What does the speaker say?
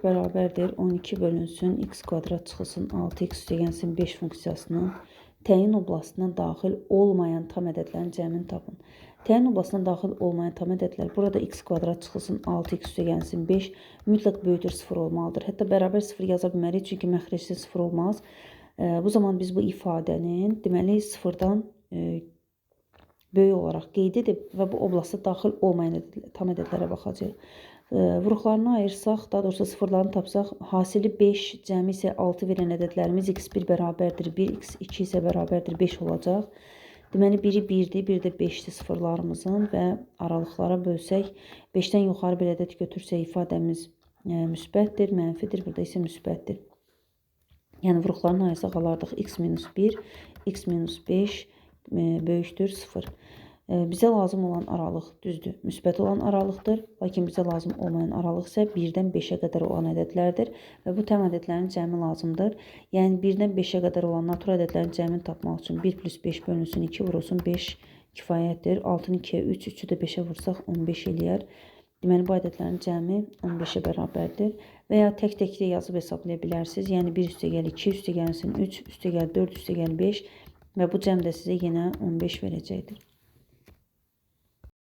Bərabərdir 12 bölünsün x kvadrat çıxılsın 6x üstəgəlsin 5 funksiyasının təyin oblastına daxil olmayan tam ədədlərin cəmini tapın. Təyin oblastına daxil olmayan tam ədədlər burada x kvadrat çıxılsın 6x üstəgəlsin 5 mütləq böyükdür 0 olmalıdır. Hətta bərabər 0 yaza bilmərik çünki məxrəcdə 0 olmaz. Bu zaman biz bu ifadənin deməli 0-dan böyük olaraq qeyd edib və bu oblastda daxil olmayan tam ədədlərə baxacağıq. Vuruqlarını ayırsaq, daha doğrusu sıfırlarını tapsaq, hasili 5, cəmi isə 6 verən ədədlərimiz x1 bərabərdir 1, x2 isə bərabərdir 5 olacaq. Deməli, biri 1-dir, bir də 5-dir sıfırlarımızın və aralıqlara bölsək, 5-dən yuxarı bir ədəd götürsək ifadəmiz müsbətdir, mənfidir, burada isə müsbətdir. Yəni, vuruqlarını ayırsaq alardıq x-1, x-5 böyükdür 0. Bizə lazım olan aralıq düzdür, müsbət olan aralıqdır. Lakin bizə lazım olmayan aralıq isə 1-dən 5-ə qədər olan ədədlərdir və bu tam ədədlərin cəmi lazımdır. Yəni 1-dən 5-ə qədər olan natural ədədlərin cəmini tapmaq üçün 1 + 5 bölünsün 2 vurulsun 5 kifayətdir. 6-nı 2-yə 3, 3-ü də 5-ə vursaq 15 eləyər. Deməli, bu ədədlərin cəmi 15-ə bərabərdir. Və ya tək-təkli yazıb hesablaya bilərsiniz. Yəni 1 üstəgəl 2 üstəgəlsin 3 üstəgəl 4 üstəgəl 5 və bu cəm də sizə yenə 15 verəcəkdir.